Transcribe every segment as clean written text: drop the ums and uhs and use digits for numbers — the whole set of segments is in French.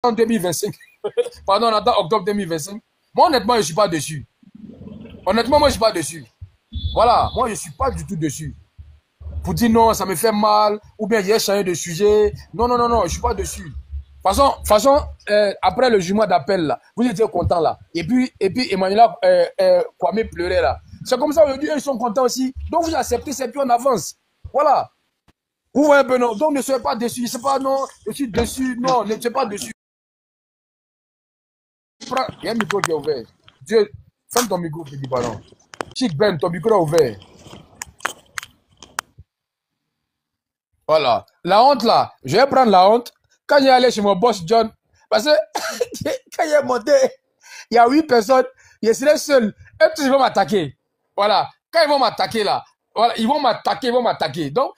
en 2025. Pardon, on attend octobre 2025. Moi, honnêtement, je ne suis pas dessus. Honnêtement, moi, je ne suis pas dessus. Voilà, moi, je ne suis pas du tout dessus. Pour dire non, ça me fait mal, ou bien j'ai changé de sujet. Non, non, non, non, je ne suis pas dessus. De toute façon, après le jugement d'appel, là, vous étiez content là. Et puis Emmanuel Kwame pleurait là. C'est comme ça, aujourd'hui, ils sont contents aussi. Donc, vous acceptez, c'est puis on avance. Voilà. Vous voyez un peu, non. Donc, ne soyez pas déçus. C'est pas non, je suis déçu. Non, ne soyez pas déçus. Il y a un micro qui est ouvert. Dieu, ferme ton micro, Freddy, pardon. Chic Ben, ton micro est ouvert. Voilà. La honte là, je vais prendre la honte. Quand j'ai allé chez mon boss John, parce que quand il est monté, il y a 8 personnes, je serai seul. Et tous ils vont m'attaquer. Voilà. Quand ils vont m'attaquer là, voilà, ils vont m'attaquer. Donc,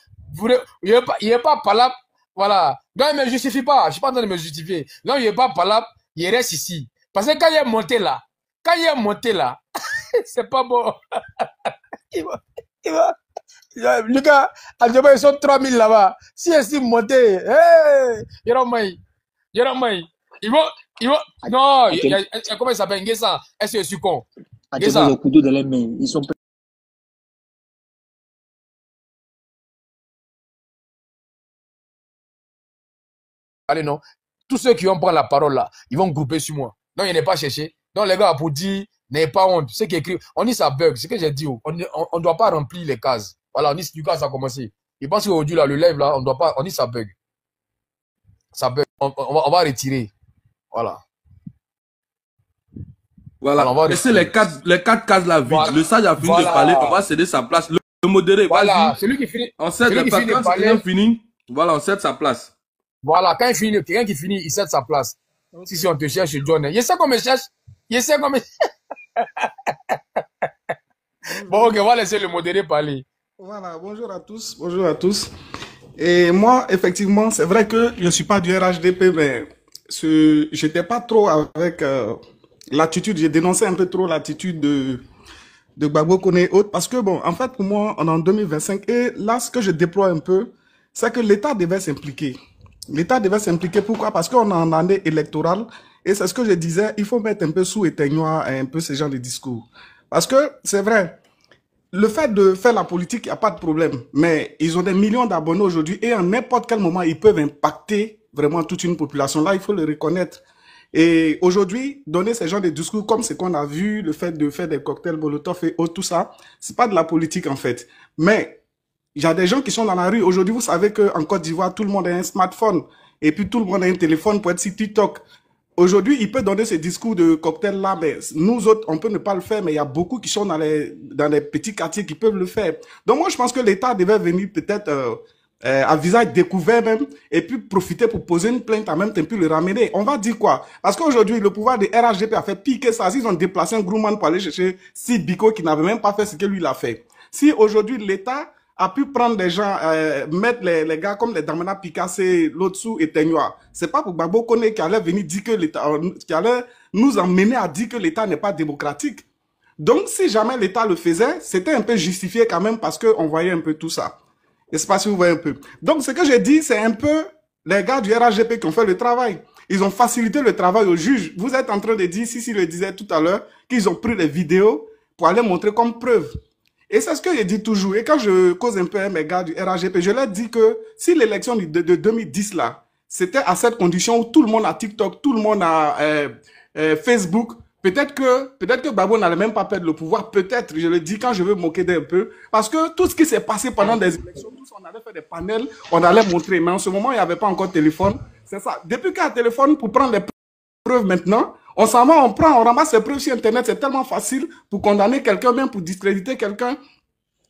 il n'est pas palable. Voilà. Donc, il ne me justifie pas. Je ne suis pas en train de me justifier. Donc, il n'est pas palable. Il reste ici. Parce que quand il est monté là, c'est pas bon. il va. Lucas, ils sont 3000 là-bas. Si ils sont montés, hey, ils vont, non, comment il s'appelle, Ngessa, est-ce que je suis con? Ngessa. Le couteau dans les mains, ils sont prêts. Allez, non. Tous ceux qui vont prendre la parole là, ils vont grouper sur moi. Donc, il n'est pas cherché. Donc, les gars, pour dire, n'ayez pas honte. Ceux qui écrivent, on dit ça bug. C'est ce que j'ai dit. On ne doit pas remplir les cases. Voilà, on dit, Lucas, ça a commencé. Il pense qu'aujourd'hui, là, le live, là, on doit pas, on dit ça bug. Ça bug. On va retirer. Voilà. Voilà. Alors, laissez les quatre cases là vides. Voilà. Le sage a fini de parler. On va céder sa place. Le modéré, voilà. Celui qui finit. On cède la place. Quand c'est fini, voilà, on cède sa place. Voilà. Quand il finit, quelqu'un qui finit, il cède sa place. Okay. Si on te cherche, John. Il sait qu'on me cherche. Il sait qu'on me Bon, ok, on va laisser le modéré parler. Voilà, bonjour à tous. Bonjour à tous. Et moi, effectivement, c'est vrai que je ne suis pas du RHDP, mais je n'étais pas trop avec l'attitude, j'ai dénoncé un peu trop l'attitude de Gbagbo Koné et autres, parce que bon, en fait, pour moi, on est en 2025, et là, ce que je déploie un peu, c'est que l'État devait s'impliquer. L'État devait s'impliquer, pourquoi? Parce qu'on est en année électorale, et c'est ce que je disais, il faut mettre un peu sous éteignoir un peu ce genre de discours. Parce que, c'est vrai, le fait de faire la politique, il n'y a pas de problème, mais ils ont des millions d'abonnés aujourd'hui, et à n'importe quel moment, ils peuvent impacter vraiment toute une population. Là, il faut le reconnaître. Et aujourd'hui, donner ce genre de discours comme ce qu'on a vu, le fait de faire des cocktails Molotov et autres, tout ça, c'est pas de la politique en fait. Mais il y a des gens qui sont dans la rue. Aujourd'hui, vous savez qu'en Côte d'Ivoire, tout le monde a un smartphone. Et puis tout le monde a un téléphone pour être sur TikTok. Aujourd'hui, il peut donner ce discours de cocktail là, mais nous autres, on peut ne pas le faire, mais il y a beaucoup qui sont dans les petits quartiers qui peuvent le faire. Donc moi, je pense que l'État devait venir peut-être à visage découvert même, et puis profiter pour poser une plainte en même temps, puis le ramener. On va dire quoi? Parce qu'aujourd'hui, le pouvoir de RHDP a fait piquer ça. Ils ont déplacé un groupement pour aller chercher Biko qui n'avait même pas fait ce que lui il a fait. Si aujourd'hui, l'État a pu prendre des gens, mettre les gars comme les Damana Picassé, l'autre sous et Teignoa, c'est pas pour Gbagbo Koné qui allait venir dire que l'État, qui allait nous emmener à dire que l'État n'est pas démocratique. Donc, si jamais l'État le faisait, c'était un peu justifié quand même parce qu'on voyait un peu tout ça. Je ne sais pas si vous voyez un peu. Donc, ce que j'ai dit, c'est un peu les gars du RHGP qui ont fait le travail. Ils ont facilité le travail au juge. Vous êtes en train de dire, si le disait tout à l'heure, qu'ils ont pris les vidéos pour aller montrer comme preuve. Et c'est ce que je dis toujours. Et quand je cause un peu avec mes gars du RHGP, je leur dis que si l'élection de 2010 là, c'était à cette condition où tout le monde a TikTok, tout le monde a Facebook, peut-être que Gbagbo n'allait même pas perdre le pouvoir. Peut-être, je le dis quand je veux moquer d'un peu. Parce que tout ce qui s'est passé pendant des élections, tous on allait faire des panels, on allait montrer. Mais en ce moment, il n'y avait pas encore de téléphone. C'est ça. Depuis qu'il y a un téléphone pour prendre les preuves maintenant, on s'en va, on ramasse les preuves sur Internet. C'est tellement facile pour condamner quelqu'un, même pour discréditer quelqu'un.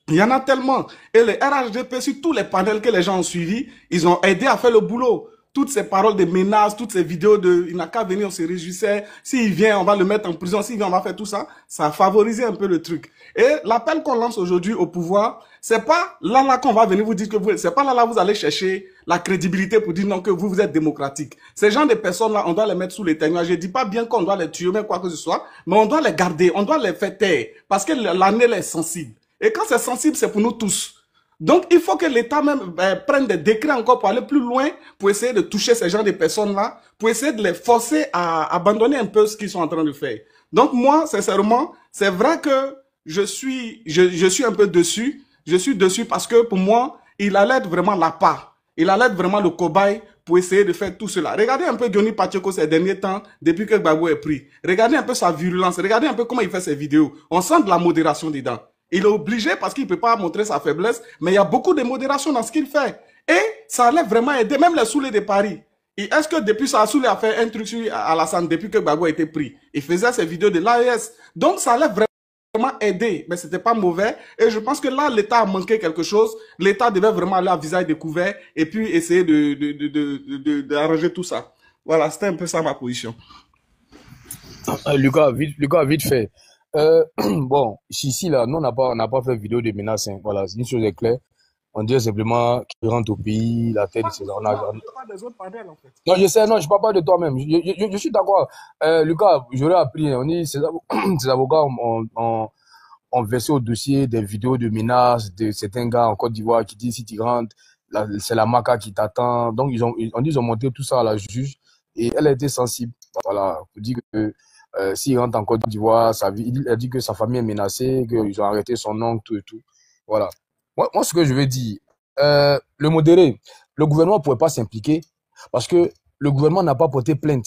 Il y en a tellement. Et les RHDP, sur tous les panels que les gens ont suivis, ils ont aidé à faire le boulot. Toutes ces paroles de menaces, toutes ces vidéos de il n'a qu'à venir, on se réjouissait. S'il vient, on va le mettre en prison. S'il vient, on va faire tout ça. Ça a favorisé un peu le truc. Et l'appel qu'on lance aujourd'hui au pouvoir, c'est pas là qu'on va venir vous dire que vous, c'est pas là vous allez chercher la crédibilité pour dire non que vous êtes démocratique. Ces gens de personnes-là, on doit les mettre sous les témoins. Je dis pas bien qu'on doit les tuer, mais quoi que ce soit, mais on doit les garder, on doit les faire taire. Parce que l'année est sensible. Et quand c'est sensible, c'est pour nous tous. Donc, il faut que l'État même prenne des décrets encore pour aller plus loin, pour essayer de toucher ces gens de personnes-là, pour essayer de les forcer à abandonner un peu ce qu'ils sont en train de faire. Donc, moi, sincèrement, c'est vrai que je suis un peu dessus. Je suis dessus parce que pour moi, il allait être vraiment l'appât. Il allait être vraiment le cobaye pour essayer de faire tout cela. Regardez un peu Diony Pacheco ces derniers temps, depuis que Gbagbo est pris. Regardez un peu sa virulence. Regardez un peu comment il fait ses vidéos. On sent de la modération dedans. Il est obligé parce qu'il ne peut pas montrer sa faiblesse, mais il y a beaucoup de modération dans ce qu'il fait. Et ça allait vraiment aider, même les Soulés de Paris. Et est-ce que depuis ça, Soulé a fait un truc sur Alassane depuis que Gbagbo a été pris? Il faisait ses vidéos de l'AES. Donc ça allait vraiment aider, mais c'était pas mauvais. Et je pense que là, l'État a manqué quelque chose. L'État devait vraiment aller à visage découvert et puis essayer d'arranger tout ça. Voilà, c'était un peu ça ma position. Lucas, vite fait. Bon, ici, là, nous, on n'a pas fait vidéo de menace. Hein. Voilà, une chose est claire. On dit simplement qu'il rentre au pays, la tête de ses enfants. Non, je sais, non, je ne parle pas de toi-même. Je suis d'accord. Lucas, j'aurais appris. On dit, ces avocats ont versé au dossier des vidéos de menaces de certains gars en Côte d'Ivoire qui disent si tu rentres, c'est la maca qui t'attend. Donc, ils ont monté tout ça à la juge et elle a été sensible. Voilà, pour dire que s'il rentre en Côte d'Ivoire, il a dit que sa famille est menacée, qu'ils ont arrêté son oncle, tout et tout. Voilà. Moi, ce que je veux dire, le modéré, le gouvernement ne pourrait pas s'impliquer parce que le gouvernement n'a pas porté plainte.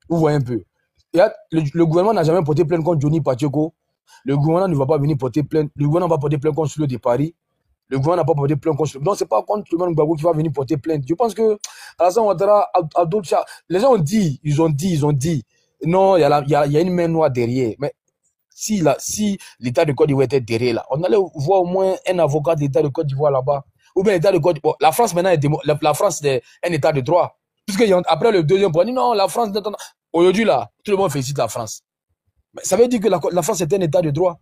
Vous voyez un peu. Le gouvernement n'a jamais porté plainte contre Diony Pacheco. Le gouvernement ne va pas venir porter plainte. Le gouvernement va porter plainte contre Soulé de Paris. Le gouvernement n'a pas porté plainte contre... Non, ce n'est pas contre le gouvernement Gbagbo qui va venir porter plainte. Je pense que Alassane Ouattara a d'autres choses. Les gens ont dit, ils ont dit. Non, il y a une main noire derrière. Mais si l'État de Côte d'Ivoire était derrière là, on allait voir au moins un avocat de l'État de Côte d'Ivoire là-bas. Ou bien l'État de Côte d'Ivoire. La France maintenant, la France est un État de droit. Après le deuxième point, on dit non, la France... Aujourd'hui là, tout le monde félicite la France. Mais ça veut dire que la France est un État de droit.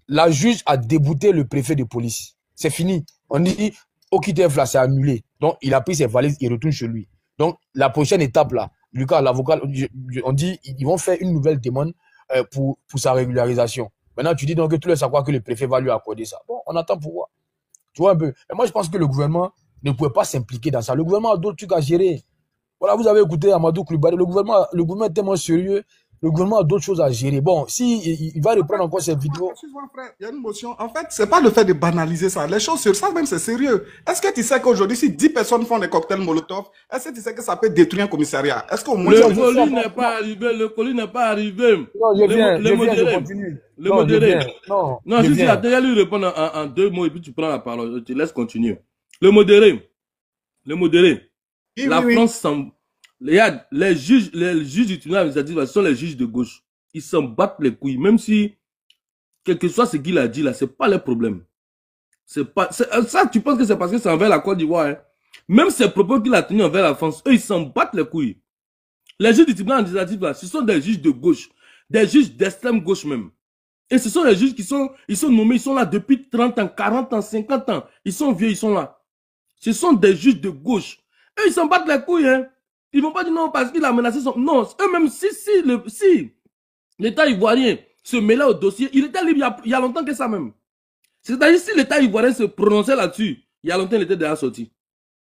La juge a débouté le préfet de police. C'est fini. On dit, OQTF là, c'est annulé. Donc, il a pris ses valises, il retourne chez lui. Donc, la prochaine étape là, Lucas, l'avocat, on dit, ils vont faire une nouvelle demande pour sa régularisation. Maintenant, tu dis donc que tout le monde savoir que le préfet va lui accorder ça. Bon, on attend pour voir. Tu vois un peu. Et moi, je pense que le gouvernement ne pouvait pas s'impliquer dans ça. Le gouvernement a d'autres trucs à gérer. Voilà, vous avez écouté Amadou Coulibaly. Le gouvernement est tellement sérieux. Le gouvernement a d'autres choses à gérer. Bon, si il va reprendre encore cette vidéo. Excuse-moi, frère, il y a une motion. En fait, c'est pas le fait de banaliser ça. Les choses sur ça, même, c'est sérieux. Est-ce que tu sais qu'aujourd'hui, si 10 personnes font des cocktails Molotov, est-ce que tu sais que ça peut détruire un commissariat? Est-ce qu'au moins... Le colis n'est pas arrivé. Le colis n'est pas arrivé. Non, je continue. Le modéré. Non, si, attends, lui répondre en 2 mots et puis tu prends la parole. Je te laisse continuer. Le modéré. La France semble... Les juges du tribunal administratif, ce sont les juges de gauche. Ils s'en battent les couilles. Même si, quel que soit ce qu'il a dit là, c'est pas leur problème. Ça, tu penses que c'est parce que c'est envers la Côte d'Ivoire. Hein? Même ces propos qu'il a tenus envers la France, eux, ils s'en battent les couilles. Les juges du tribunal administratif là, ce sont des juges de gauche. Des juges d'extrême gauche même. Et ce sont les juges ils sont nommés, ils sont là depuis 30 ans, 40 ans, 50 ans. Ils sont vieux, ils sont là. Ce sont des juges de gauche. Eux, ils s'en battent les couilles, hein. Ils ne vont pas dire non parce qu'il a menacé son... Non, eux-mêmes, si l'État ivoirien se mêlait au dossier, il était libre il y a longtemps que ça même. C'est-à-dire si l'État ivoirien se prononçait là-dessus, il y a longtemps il était déjà sorti.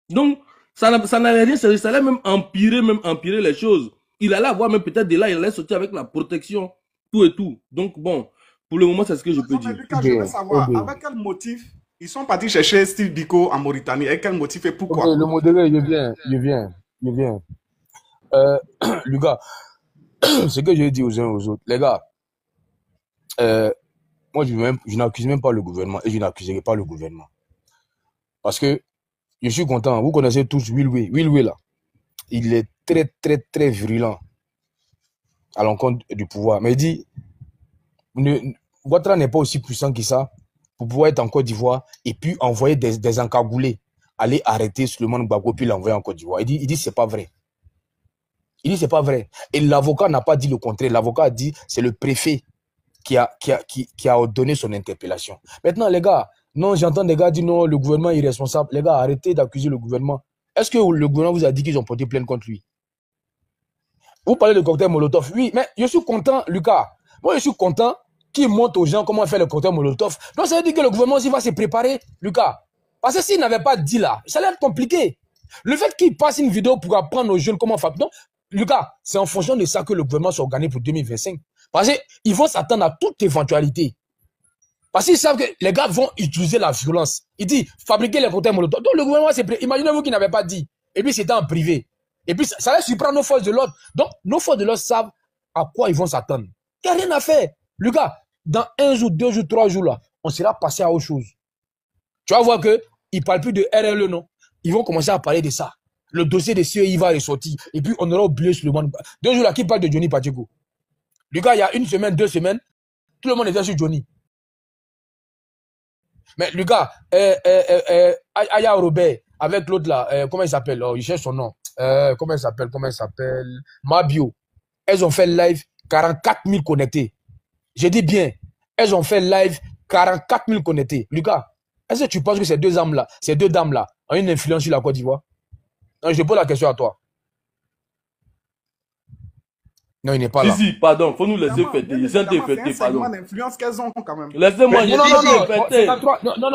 Donc, ça n'allait rien, ça allait même empirer les choses. Il allait avoir même peut-être de là, il allait sortir avec la protection, tout et tout. Donc bon, pour le moment, c'est ce que je peux dire. Lucas, je veux savoir, avec quel motif ils sont partis chercher Steve Biko en Mauritanie, avec quel motif et pourquoi? Le modéré, je viens. Lucas, ce que je dis aux uns aux autres, les gars, moi je n'accuse même pas le gouvernement et je n'accuserai pas le gouvernement. Parce que je suis content, vous connaissez tous Will là, il est très très très virulent à l'encontre du pouvoir. Mais il dit, Ouattara n'est pas aussi puissant que ça pour pouvoir être en Côte d'Ivoire et puis envoyer des encagoulés, aller arrêter Souleymane Gbagbo puis l'envoyer en Côte d'Ivoire. Il dit c'est pas vrai. Il dit c'est pas vrai. Et l'avocat n'a pas dit le contraire. L'avocat a dit c'est le préfet qui a ordonné son interpellation. Maintenant les gars, non, j'entends des gars dire non, le gouvernement est irresponsable. Les gars, arrêtez d'accuser le gouvernement. Est-ce que le gouvernement vous a dit qu'ils ont porté plainte contre lui? Vous parlez de cocktail Molotov, oui, mais je suis content, Lucas. Moi, je suis content qui montre aux gens comment faire le cocktail Molotov. Donc, ça veut dire que le gouvernement aussi va se préparer, Lucas. Parce que s'il n'avait pas dit là, ça allait être compliqué. Le fait qu'il passe une vidéo pour apprendre aux jeunes comment faire. Non, Lucas, c'est en fonction de ça que le gouvernement s'organise pour 2025. Parce qu'ils vont s'attendre à toute éventualité. Parce qu'ils savent que les gars vont utiliser la violence. Ils disent, fabriquer les cocktails Molotov. Donc, le gouvernement s'est préparé. Imaginez-vous qu'il n'avait pas dit. Et puis, c'était en privé. Et puis, ça va surprendre nos forces de l'ordre. Donc, nos forces de l'ordre savent à quoi ils vont s'attendre. Il n'y a rien à faire. Lucas, dans 1 jour, 2 jours, 3 jours, là, on sera passé à autre chose. Tu vas voir qu'ils ne parlent plus de RLE, non. Ils vont commencer à parler de ça. Le dossier de CEI va ressortir. Et puis, on aura oublié sur le monde. 2 jours là, qui parle de Johnny Pacheco? Lucas, il y a 1 semaine, 2 semaines, tout le monde était sur Johnny. Mais Lucas, Aya Robert, avec l'autre là, comment il s'appelle? Oh, il cherche son nom. Comment il s'appelle? Mabio. Elles ont fait live 44 000 connectés. Je dis bien, elles ont fait live 44 000 connectés. Lucas, est-ce que tu penses que ces deux dames-là, ont une influence sur la Côte d'Ivoire? Non, je pose la question à toi. Non, il n'est pas là. Si, pardon, faut nous laisser fêter. Ils ont été fêtés, pardon. C'est l'influence qu'elles ont quand même. Laissez-moi, non,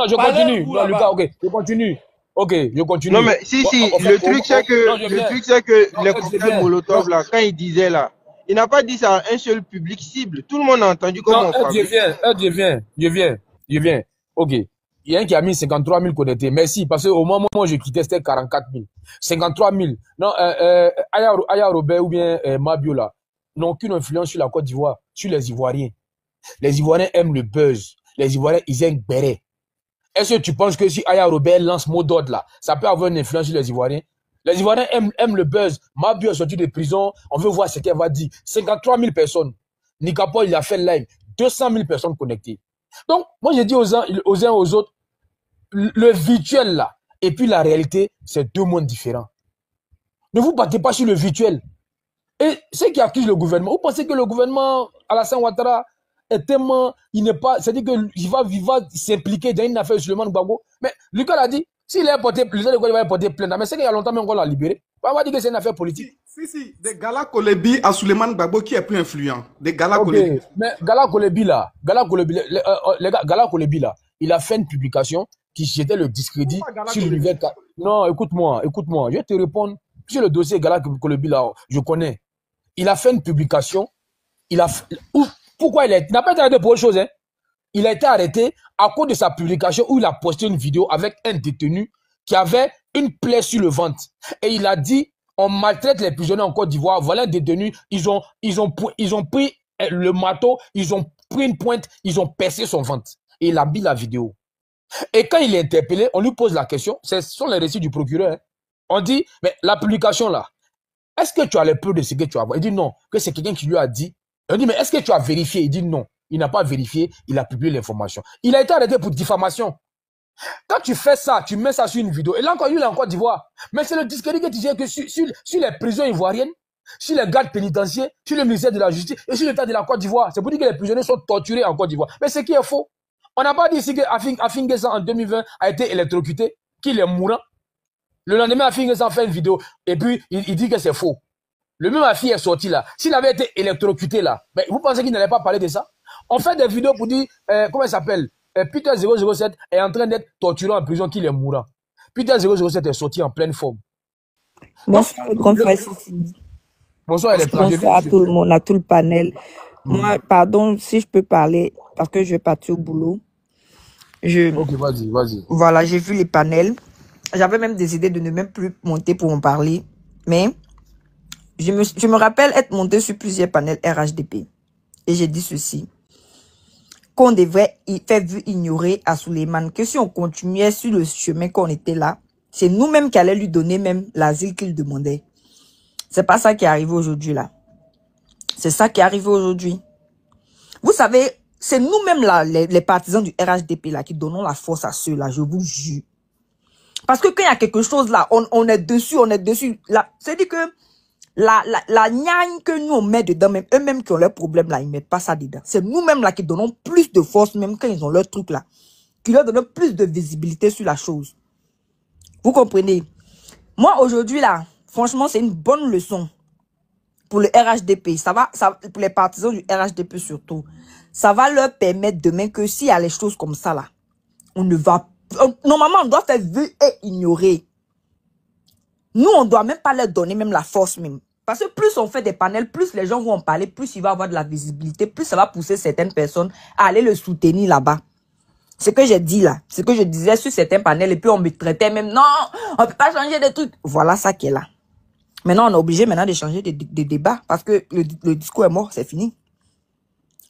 je continue. Non, Lucas, ok, je continue. Ok, je continue. Non, mais si, le truc c'est que les cocktails Molotov, là, quand il disait là, il n'a pas dit ça à un seul public cible. Tout le monde a entendu comment on fabrique. Je viens. Ok. Il y a un qui a mis 53 000 connectés. Merci, parce qu'au moment où je quittais, c'était 44 000. 53 000. Non, Aya Robert ou bien Mabio, là, n'ont aucune influence sur la Côte d'Ivoire, sur les Ivoiriens. Les Ivoiriens aiment le buzz. Les Ivoiriens, ils aiment béret. Est-ce que tu penses que si Aya Robert lance mot d'ordre là, ça peut avoir une influence sur les Ivoiriens? Les Ivoiriens aiment le buzz. Mabio est sorti de prison, on veut voir ce qu'elle va dire. 53 000 personnes. Nicapol, il a fait live. 200 000 personnes connectées. Donc, moi, j'ai dit aux uns aux autres, le virtuel là, et puis la réalité, c'est deux mondes différents. Ne vous battez pas sur le virtuel. Et ceux qui accusent le gouvernement, vous pensez que le gouvernement, Alassane Ouattara, est tellement, il n'est pas, c'est-à-dire qu'il va s'impliquer dans une affaire sur le monde Gbagbo. Mais Lucas l'a dit, s'il a porté, le Sénégal va porter plainte, mais c'est qu'il y a longtemps même qu'on l'a libéré. On va dire que c'est une affaire politique. Si, des Gala Kolebi à Souleymane Gbagbo qui est plus influent. Des Gala Kolebi. Mais Gala Kolebi là, il a fait une publication qui jetait le discrédit sur l'univers. Non, écoute-moi, je vais te répondre. Sur le dossier Gala Kolebi là, je connais. Il a fait une publication. Pourquoi il n'a pas été arrêté pour autre chose, hein? Il a été arrêté à cause de sa publication où il a posté une vidéo avec un détenu qui avait une plaie sur le ventre. Et il a dit, on maltraite les prisonniers en Côte d'Ivoire. Voilà un détenu. Ils ont pris le marteau, ils ont pris une pointe, ils ont percé son ventre. Et il a mis la vidéo. Et quand il est interpellé, on lui pose la question. Ce sont les récits du procureur. Hein. On dit, mais la publication là, est-ce que tu as les preuves de ce que tu as vu? Il dit non, que c'est quelqu'un qui lui a dit. On dit, mais est-ce que tu as vérifié? Il dit non. Il n'a pas vérifié, il a publié l'information. Il a été arrêté pour diffamation. Quand tu fais ça, tu mets ça sur une vidéo, et là encore, il est en Côte d'Ivoire. Mais c'est le discrédit que tu dis que sur les prisons ivoiriennes, sur les gardes pénitentiaires, sur le ministère de la Justice et sur l'État de la Côte d'Ivoire. C'est pour dire que les prisonniers sont torturés en Côte d'Ivoire. Mais ce qui est faux. On n'a pas dit ici que Afin Guessa en 2020 a été électrocuté, qu'il est mourant. Le lendemain, Afin Guessa fait une vidéo et puis il dit que c'est faux. Le même Afin est sorti là. S'il avait été électrocuté là, mais vous pensez qu'il n'allait pas parler de ça? On fait des vidéos pour dire, comment il s'appelle? Peter 007 est en train d'être torturé en prison, qu'il est mourant. Peter 007 est sorti en pleine forme. Bonsoir, Bonsoir, bonsoir à tout le monde, à tout le panel. Moi, pardon, si je peux parler, parce que je vais partir au boulot. Ok, vas-y. Voilà, j'ai vu les panels. J'avais même décidé de ne même plus monter pour en parler. Mais je me rappelle être monté sur plusieurs panels RHDP. Et j'ai dit ceci. Qu'on devrait faire ignorer à Souleymane que si on continuait sur le chemin qu'on était là, c'est nous-mêmes qui allions lui donner même l'asile qu'il demandait. C'est pas ça qui est arrivé aujourd'hui là. C'est ça qui est arrivé aujourd'hui. Vous savez, c'est nous-mêmes là, les partisans du RHDP là, qui donnons la force à ceux-là, je vous jure. Parce que quand il y a quelque chose là, on est dessus. Là, c'est-à-dire que la gnane que nous on met dedans, même eux-mêmes qui ont leurs problèmes là, ils mettent pas ça dedans. C'est nous-mêmes là qui donnons plus de force, même quand ils ont leur truc là, qui leur donnent plus de visibilité sur la chose. Vous comprenez? Moi aujourd'hui là, franchement c'est une bonne leçon pour le RHDP, pour les partisans du RHDP surtout, ça va leur permettre demain que s'il y a les choses comme ça là, normalement on doit faire vu et ignorer. Nous, on doit même pas leur donner même la force même. Parce que plus on fait des panels, plus les gens vont en parler, plus il va avoir de la visibilité, plus ça va pousser certaines personnes à aller le soutenir là-bas. Ce que j'ai dit là, ce que je disais sur certains panels, et puis on me traitait même, non, on peut pas changer des trucs. Voilà ça qui est là. Maintenant, on est obligé maintenant de changer des débats parce que le discours est mort, c'est fini.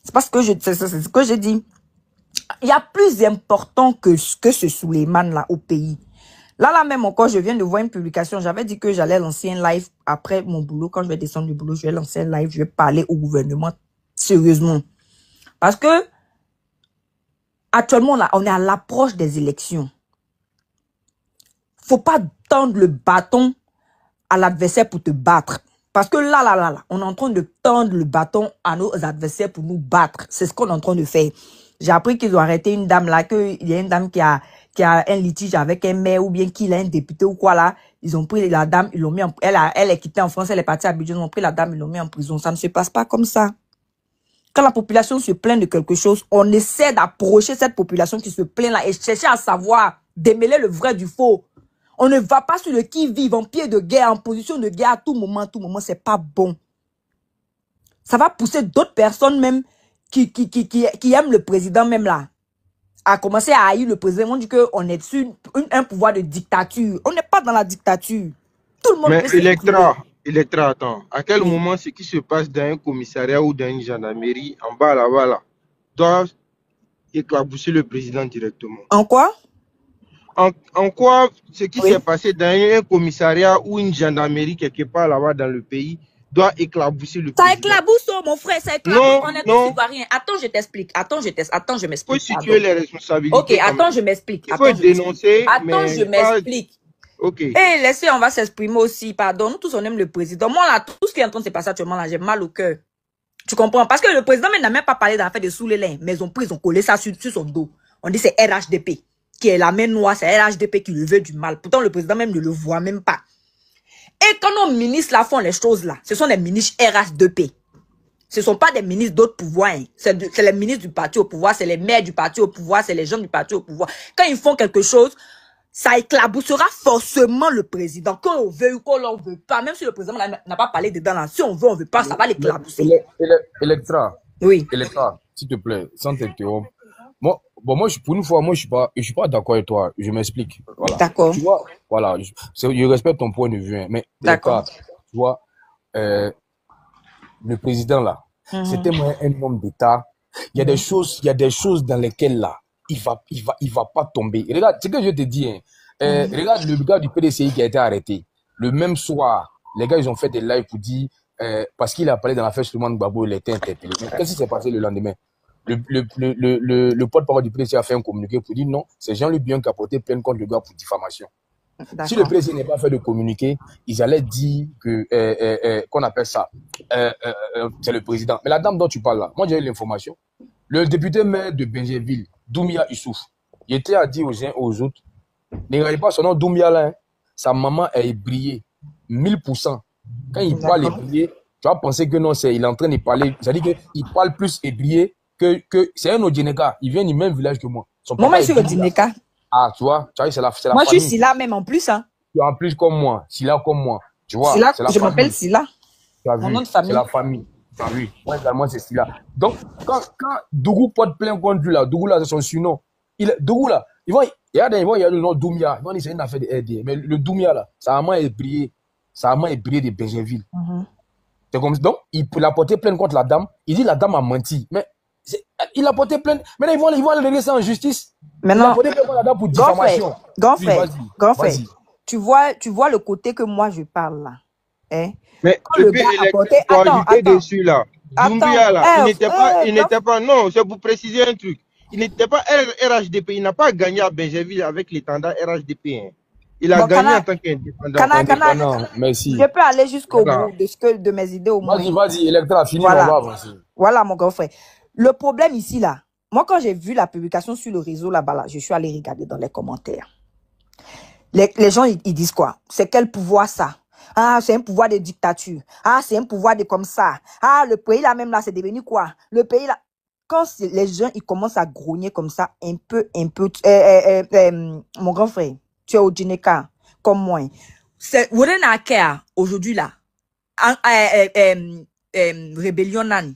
C'est parce que c'est ce que j'ai dit. Il y a plus important que ce Souleymane là au pays. Là même encore, je viens de voir une publication. J'avais dit que j'allais lancer un live après mon boulot. Quand je vais descendre du boulot, je vais lancer un live. Je vais parler au gouvernement sérieusement. Parce que actuellement, là, on est à l'approche des élections. Faut pas tendre le bâton à l'adversaire pour te battre. Parce que là, on est en train de tendre le bâton à nos adversaires pour nous battre. C'est ce qu'on est en train de faire. J'ai appris qu'ils ont arrêté une dame là, qu'il y a une dame qui a un litige avec un maire ou bien qu'il a un député ou quoi là. Ils ont pris la dame, ils l'ont mis en prison. Elle est quittée en France, elle est partie à Abidjan, ils ont pris la dame, ils l'ont mis en prison. Ça ne se passe pas comme ça. Quand la population se plaint de quelque chose, on essaie d'approcher cette population qui se plaint là et chercher à savoir, démêler le vrai du faux. On ne va pas sur le qui-vive en pied de guerre, en position de guerre à tout moment, c'est pas bon. Ça va pousser d'autres personnes même qui aiment le président même là, à commencer à haïr le président. On dit qu'on est sur un pouvoir de dictature. On n'est pas dans la dictature. Tout le monde mais Electra, attends. À quel moment ce qui se passe dans un commissariat ou dans une gendarmerie, en bas là, doit éclabousser le président directement? En quoi? En quoi ce qui s'est passé dans un commissariat ou une gendarmerie quelque part là-bas dans le pays doit éclabousser le président? Ça éclabousse, mon frère, ça éclabousse. On est tous ivoiriens. Attends, je t'explique. Attends, je m'explique. Il faut situer les responsabilités. Ok, attends, je m'explique. Il faut dénoncer. Attends, je m'explique. Ok. Et laissez, on va s'exprimer aussi. Pardon, nous tous on aime le président. Moi là, tout ce qui est en train de se passer actuellement là, j'ai mal au cœur. Tu comprends? Parce que le président n'a même pas parlé de l'affaire de Soulélin, mais ils ont collé ça sur son dos. On dit c'est RHDP qui est la main noire, c'est RHDP qui lui veut du mal. Pourtant, le président même ne le voit même pas. Et quand nos ministres là font les choses là, ce sont des ministres RHDP. Ce ne sont pas des ministres d'autres pouvoirs. Hein. C'est les ministres du parti au pouvoir, c'est les maires du parti au pouvoir, c'est les gens du parti au pouvoir. Quand ils font quelque chose, ça éclaboussera forcément le président. Qu'on veut ou qu'on ne veut pas, même si le président n'a pas parlé dedans là, si on veut, on ne veut pas, ça va l'éclabousser. Electra. Oui. Electra, s'il te plaît, sans t'interrompre. Moi, pour une fois, je suis pas d'accord avec toi. Je m'explique. Voilà. D'accord. Tu vois, voilà, je respecte ton point de vue, hein, mais d'accord. Tu vois, le président là, c'était un homme d'État. Il y a des choses dans lesquelles là, il va pas tomber. Et regarde, ce que je te dis, hein, regarde le gars du PDCI qui a été arrêté. Le même soir, les gars, ils ont fait des lives pour dire, parce qu'il a parlé dans l'affaire Souleymane Gbagbo, il a été interpellé. Qu'est-ce qui s'est passé le lendemain? Le porte-parole du PDCI a fait un communiqué pour dire non, c'est Jean-Luc Bion qui a porté plainte contre le gars pour diffamation. Si le PDCI n'est pas fait de communiqué, ils allaient dire que qu'on appelle ça, c'est le président. Mais la dame dont tu parles là, moi j'ai eu l'information. Le député maire de Benjerville, Doumbia Issouf, il était à dire aux uns aux autres, ne regardez pas son nom Doumbia là, hein, sa maman est brillée 1000%. Quand il parle ébrié, tu vas penser que non, il est en train de parler, c'est-à-dire qu'il parle plus ébrié que c'est un Odineka, il vient du même village que moi. Moi, je suis Odineka. Ah, tu vois, c'est la moi, famille. Je suis Silla même en plus. Hein. Tu es en plus comme moi, Silla comme moi. Tu vois, Silla, je m'appelle Silla. Tu as vu, c'est la famille. Tu as vu, moi également c'est Silla. Donc, quand Dougou porte plainte contre lui là, Dougou là, c'est son surnom. Dougou là, il y a le nom Doumia, ils vont dire c'est une affaire de RD. Mais le Doumia là, sa maman est brillée de Benjerville. C'est comme ça. Donc, il a porté plainte contre la dame. Il dit la dame a menti. Mais il a porté plainte. Maintenant, ils vont aller régler ça en justice. Maintenant, il a porté plainte contre la dame pour diffamation. Grand frère, tu vois le côté que moi je parle là. Hein? Mais le gars a porté... Attends. Dessus là. Doumbia là, il n'était pas, non, c'est pour préciser un truc. Il n'était pas RHDP, il n'a pas gagné à Benjerville avec l'étendard RHDP. Hein. Il a gagné en tant qu'indépendant. Merci. Je peux aller jusqu'au bout de mes idées au moins. Vas-y, Electra, finis, on va avancer. Voilà, mon grand frère. Le problème ici, là, moi, quand j'ai vu la publication sur le réseau là-bas, là, je suis allé regarder dans les commentaires. Les gens, ils disent quoi? C'est quel pouvoir ça? Ah, c'est un pouvoir de dictature. Ah, c'est un pouvoir de comme ça. Ah, le pays là même là, c'est devenu quoi? Le pays là... Quand les gens, ils commencent à grogner comme ça, un peu, mon grand frère, tu es au Djineka, comme moi. C'est, aujourd'hui là, rébellion nan.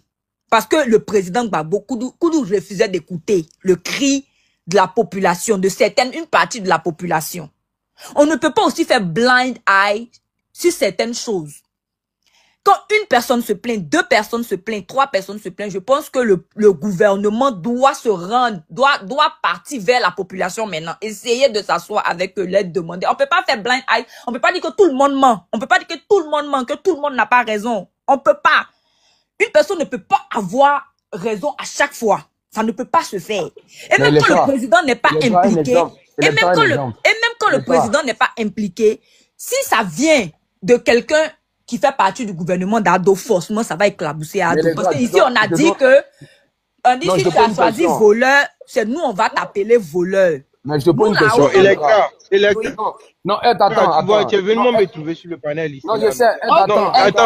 Parce que le président Gbagbo, Koudou refusait d'écouter le cri de la population, de une partie de la population. On ne peut pas aussi faire blind eye sur certaines choses. Quand une personne se plaint, 2 personnes se plaignent, 3 personnes se plaignent, je pense que le gouvernement doit se rendre, doit partir vers la population maintenant. Essayer de s'asseoir avec eux, l'aide demander. On peut pas faire blind eye. On peut pas dire que tout le monde ment. On peut pas dire que tout le monde ment, que tout le monde n'a pas raison. On peut pas. Une personne ne peut pas avoir raison à chaque fois. Ça ne peut pas se faire. Et même quand le président n'est pas impliqué, et même quand le président n'est pas impliqué, si ça vient de quelqu'un qui fait partie du gouvernement d'Ado, forcément, ça va éclabousser à Ado. Parce qu'ici, on a dit que, si tu as choisi voleur, c'est nous, on va t'appeler voleur. Mais je te pose une question. Non, attends. Tu es venu me trouver sur le panel ici. Non, je sais. Attends, s'il te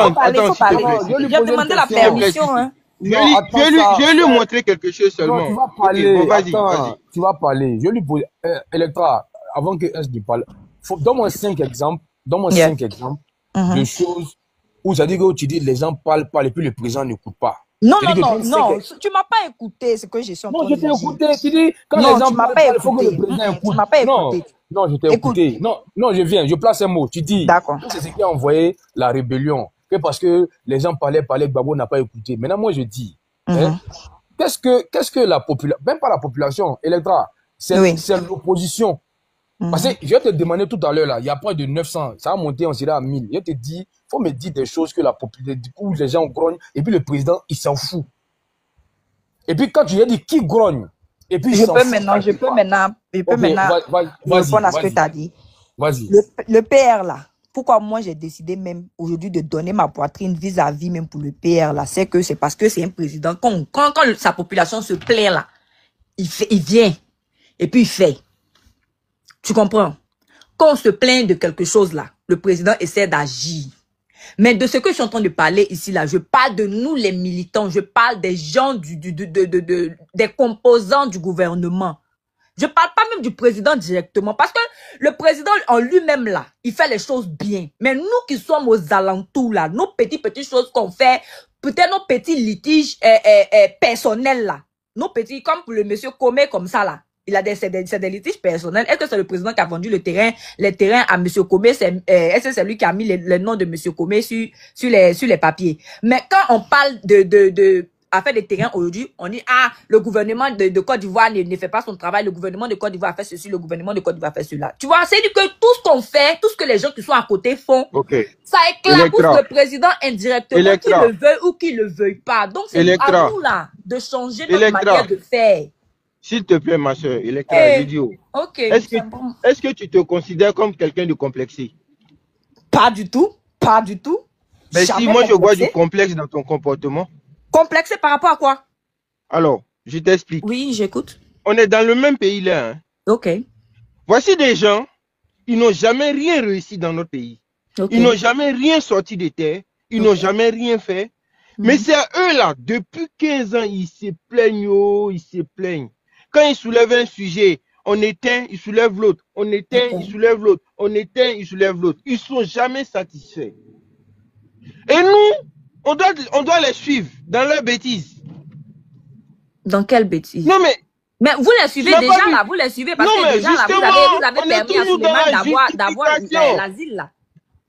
plaît. Je vais demander la permission, hein. Je vais lui montrer quelque chose seulement. Non, tu vas parler. Okay, bon, vas-y. Tu vas parler. Je lui pose, Electra, avant que S ne parle, donne-moi 5 exemples. Donne-moi 5 exemples de choses où ça dit que tu dis les gens parlent et puis le président n'écoute pas. Non, tu m'as pas écouté ce que j'ai senti. Non, je t'ai écouté. Tu dis, quand non, les gens parlent, il faut que le président écoute. Tu m'as pas écouté. Non, je t'ai écouté. Non, je viens, je place un mot. Tu dis, c'est ce qui a envoyé la rébellion. Que parce que les gens parlaient, Gbagbo n'a pas écouté. Maintenant, moi, je dis, qu'est-ce que la population, même pas la population, Electra, c'est l'opposition. Parce que je vais te demander tout à l'heure, là, il y a pas de 900, ça a monté, on serait à 1000. Je te dis, faut me dire des choses que la population, où les gens grognent, et puis le président, il s'en fout. Et puis quand tu as dit qui grogne, et puis je peux maintenant répondre à ce que tu as dit. Vas-y. Le PR, là, pourquoi moi j'ai décidé même aujourd'hui de donner ma poitrine vis-à-vis même pour le PR, là, c'est parce que c'est un président, quand sa population se plaint, là, il vient, et puis il fait. Tu comprends? Quand on se plaint de quelque chose là, le président essaie d'agir. Mais de ce que je suis en train de parler ici là, je parle de nous les militants, je parle des gens des composants du gouvernement. Je parle pas même du président directement parce que le président en lui-même là, il fait les choses bien. Mais nous qui sommes aux alentours là, nos petites choses qu'on fait, peut-être nos petits litiges personnels là, nos petits comme pour le monsieur Comé comme ça là. Il a des litiges personnels. Est-ce que c'est le président qui a vendu les terrains à M. Comé? Est-ce que c'est lui qui a mis le nom de M. Comé sur les papiers? Mais quand on parle de affaire des terrains aujourd'hui, on dit, le gouvernement de Côte d'Ivoire ne fait pas son travail, le gouvernement de Côte d'Ivoire a fait ceci, le gouvernement de Côte d'Ivoire a fait cela. Tu vois, c'est-à-dire que tout ce qu'on fait, tout ce que les gens qui sont à côté font, ça éclabousse le président indirectement, qu'il le veuille ou qu'il le veuille pas. Donc, c'est à nous, là, de changer notre manière de faire. S'il te plaît, ma soeur, idiot. Est-ce que tu te considères comme quelqu'un de complexé? Pas du tout. Pas du tout. Mais si moi je vois du complexe dans ton comportement. Complexé par rapport à quoi? Alors, je t'explique. Oui, j'écoute. On est dans le même pays là. Hein. Ok. Voici des gens, ils n'ont jamais rien réussi dans notre pays. Ils n'ont jamais rien sorti de terre. Ils n'ont jamais rien fait. Mais c'est à eux là, depuis 15 ans, ils se plaignent, ils se plaignent. Quand ils soulèvent un sujet, on éteint, ils soulèvent l'autre. On éteint, ils soulèvent l'autre. On éteint, ils soulèvent l'autre. Ils ne sont jamais satisfaits. Et nous, on doit les suivre dans leurs bêtises. Dans quelle bêtise? Non mais vous les suivez déjà là, vous les suivez parce que déjà là, vous avez permis à Souleymane d'avoir l'asile là.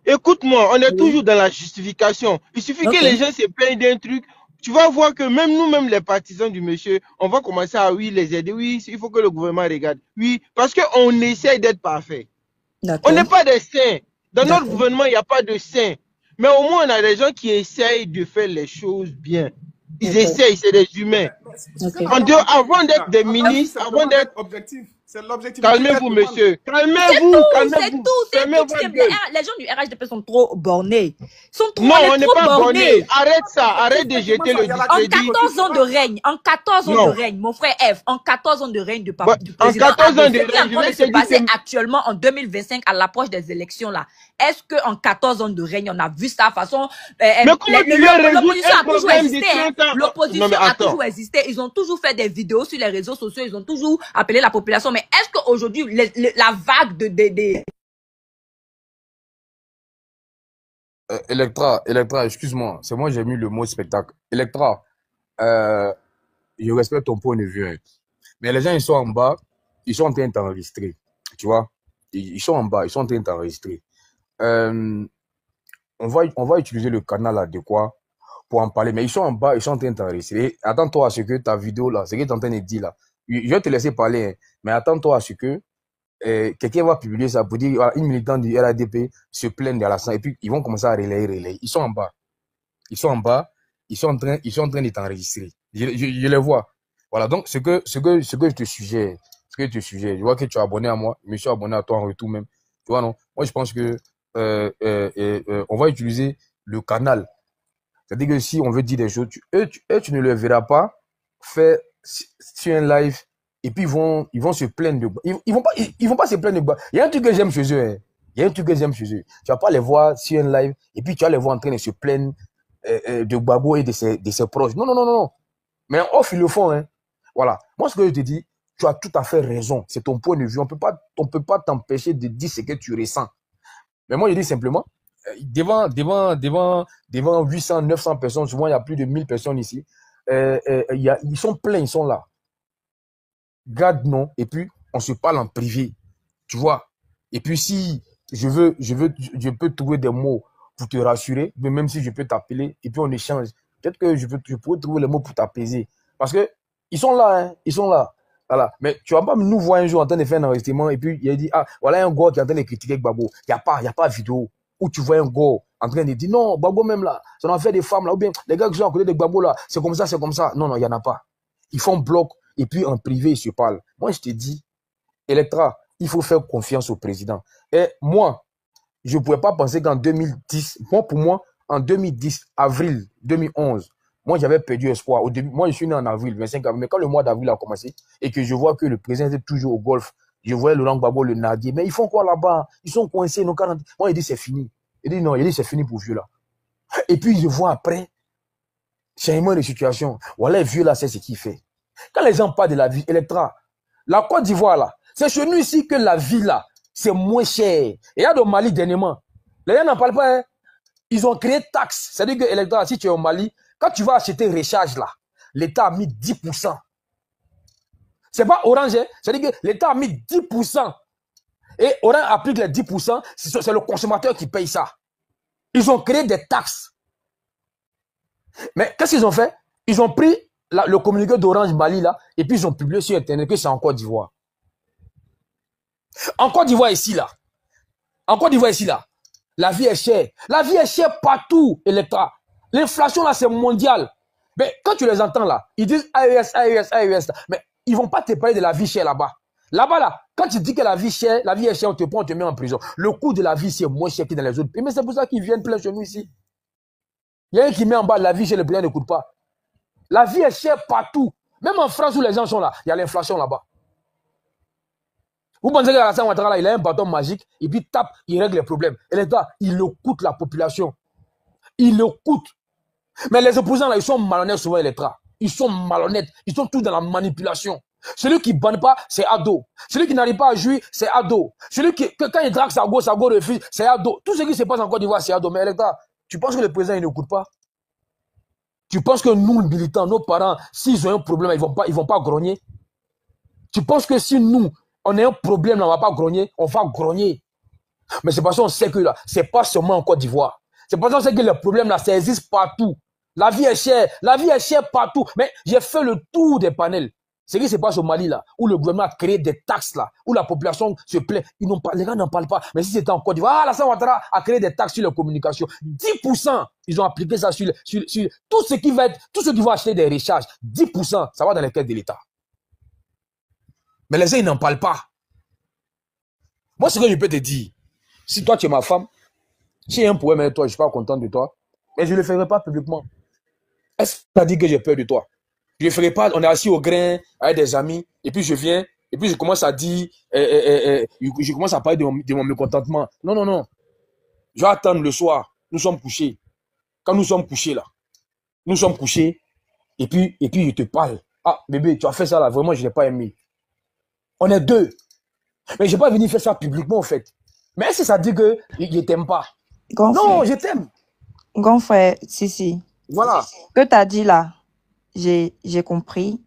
Écoute-moi, on est toujours dans la justification. Il suffit que les gens se plaignent d'un truc. Tu vas voir que même nous-mêmes, les partisans du monsieur, on va commencer à les aider. Oui, il faut que le gouvernement regarde. Oui, parce qu'on essaie d'être parfait. On n'est pas des saints. Dans notre gouvernement, il n'y a pas de saints. Mais au moins, on a des gens qui essayent de faire les choses bien. Ils essayent, c'est des humains. Avant d'être des ministres, avant d'être objectifs. C'est l'objectif. Calmez-vous, monsieur. Calmez-vous. C'est tout. Les gens du RHDP sont trop bornés. Non, on n'est pas bornés. Arrête ça. Arrête de jeter le discrédit. En 14 ans de règne, mon frère F, en 14 ans de règne du président. En 14 ans de règne, je vais se passer actuellement en 2025 à l'approche des élections là. est-ce qu'en 14 ans de règne, on a vu ça? De toute façon, mais comment tu veux résoudre l'opposition un a toujours problème de existé. 30 ans? L'opposition a toujours existé. Ils ont toujours fait des vidéos sur les réseaux sociaux. Ils ont toujours appelé la population. Mais est-ce qu'aujourd'hui, la vague de Electra, excuse-moi, c'est moi j'ai mis le mot spectacle. Electra, je respecte ton point de vue, hein. Mais les gens, ils sont en bas, ils sont en train d'enregistrer, tu vois. Ils sont en bas, ils sont en train d'enregistrer. On va utiliser le canal adéquat pour en parler, mais ils sont en bas, ils sont en train d'enregistrer. Attends-toi à ce que ta vidéo là, ce que tu es en train de dire là, je vais te laisser parler, hein, mais attends-toi à ce que quelqu'un va publier ça pour dire, voilà, une militante du RADP se plaigne de la sang, et puis ils vont commencer à relayer. Ils sont en bas. Ils sont en bas. Ils sont en train d'être enregistrés. Je les vois. Voilà. Donc, ce que je te suggère, je vois que tu es abonné à moi. Je me suis abonné à toi en retour même. Tu vois, non? Moi, je pense que, on va utiliser le canal. C'est-à-dire que si on veut dire des choses, tu ne le verras pas faire sur un live. Et puis, ils vont se plaindre de... Ils vont pas se plaindre de... Il y a un truc que j'aime chez eux, hein. Il y a un truc que j'aime chez eux. Tu vas pas les voir sur un live, et puis tu vas les voir en train de se plaindre de Gbagbo et de ses proches. Non. Mais off, ils le font, hein. Voilà. Moi, ce que je te dis, tu as tout à fait raison. C'est ton point de vue. On peut pas t'empêcher de dire ce que tu ressens. Mais moi, je dis simplement, devant 800, 900 personnes, souvent, il y a plus de 1000 personnes ici. Ils sont pleins, ils sont là. Garde non, et puis on se parle en privé, tu vois. Et puis si je peux trouver des mots pour te rassurer, mais même si je peux t'appeler, et puis on échange. Peut-être que je pourrais trouver les mots pour t'apaiser. Parce que ils sont là, hein, ils sont là. Voilà. Mais tu vas pas nous voir un jour en train de faire un enregistrement, et puis il a dit, ah, voilà un gars qui est en train de critiquer Gbagbo. Il n'y a pas de vidéo où tu vois un gars en train de dire, non, Gbagbo même là, ça en a fait des femmes là, ou bien les gars qui sont à côté de Gbagbo là, c'est comme ça, c'est comme ça. Non, il n'y en a pas. Ils font bloc. Et puis en privé, ils se parlent. Moi, je te dis, Electra, il faut faire confiance au président. Et moi, je ne pouvais pas penser qu'en 2010, pour moi, en 2010, avril 2011, moi, j'avais perdu espoir. Au début, moi, je suis né en avril, 25 avril. Mais quand le mois d'avril a commencé et que je vois que le président était toujours au golf, je voyais Laurent Gbagbo le narguer. Mais ils font quoi là-bas? Ils sont coincés. Nos 40... Moi, il dit c'est fini. Il dit non, il dit c'est fini pour vieux là. Et puis, je vois après, changement de situation. Voilà, vieux là, c'est ce qu'il fait. Quand les gens parlent de la vie, Electra, la Côte d'Ivoire là, c'est chez nous ici que la vie là, c'est moins cher. Et il y a au Mali dernièrement, les gens n'en parlent pas, hein. Ils ont créé taxe. C'est-à-dire que Electra, si tu es au Mali, quand tu vas acheter recharge là, l'État a mis 10%. C'est pas Orange, hein. C'est-à-dire que l'État a mis 10%. Et Orange applique les 10%, c'est le consommateur qui paye ça. Ils ont créé des taxes. Mais qu'est-ce qu'ils ont fait? Ils ont pris le communiqué d'Orange Mali là, et puis ils ont publié sur Internet que c'est en Côte d'Ivoire. En Côte d'Ivoire ici là. En Côte d'Ivoire ici là. La vie est chère. La vie est chère partout, Electra. L'inflation là, c'est mondial. Mais quand tu les entends là, ils disent AES. Mais ils vont pas te parler de la vie chère là-bas. Là-bas là, quand tu dis que la vie est chère, on te prend, on te met en prison. Le coût de la vie, c'est moins cher que dans les autres pays. Mais c'est pour ça qu'ils viennent plein chez nous ici. Il y a un qui met en bas, la vie chère, le président ne coûte pas. La vie est chère partout. Même en France où les gens sont là, il y a l'inflation là-bas. Vous pensez qu'Alassane Ouattara, il a un bâton magique, et puis tape, il règle les problèmes. Et les gars, il le coûte la population. Il le coûte. Mais les opposants là, ils sont malhonnêtes souvent, Electra. Ils sont malhonnêtes. Ils sont tous dans la manipulation. Celui qui ne banne pas, c'est ado. Celui qui n'arrive pas à jouir, c'est ado. Celui qui, quand il drague sa go refuse, c'est ado. Tout ce qui se passe en Côte d'Ivoire, c'est ado. Mais Electra, tu penses que le président, il ne coûte pas? Tu penses que nous, les militants, nos parents, s'ils ont un problème, ils vont pas grogner? Tu penses que si nous, on a un problème, là, on va pas grogner? On va grogner. Mais c'est parce qu'on sait que là, c'est pas seulement en Côte d'Ivoire. C'est parce qu'on sait que le problème là, ça existe partout. La vie est chère partout. Mais j'ai fait le tour des panels. Ce qui se passe au Mali là, où le gouvernement a créé des taxes là, où la population se plaint. Les gens n'en parlent pas. Mais si c'était en Côte d'Ivoire, Alassane Ouattara a créé des taxes sur les communications. 10%, ils ont appliqué ça sur tout ce qui va être, tout ce qui va acheter des recharges. 10%, ça va dans les caisses de l'État. Mais les gens, ils n'en parlent pas. Moi, ce que je peux te dire, si toi, tu es ma femme, si il y a un problème avec toi, je ne suis pas content de toi, mais je ne le ferai pas publiquement. Est-ce que tu as dit que j'ai peur de toi? Je ne le ferai pas, on est assis au grain avec des amis, et puis je viens, et puis je commence à dire, je commence à parler de mon mécontentement. Non. Je vais attendre le soir. Nous sommes couchés. Quand nous sommes couchés là, nous sommes couchés. Et puis je te parle. Ah, bébé, tu as fait ça là, vraiment, je n'ai pas aimé. On est deux. Mais je n'ai pas venu faire ça publiquement, en fait. Mais est-ce que ça dit que je ne t'aime pas? Grand non, frère. je t'aime. Grand frère, si. Voilà. Ce que tu as dit là, j'ai compris.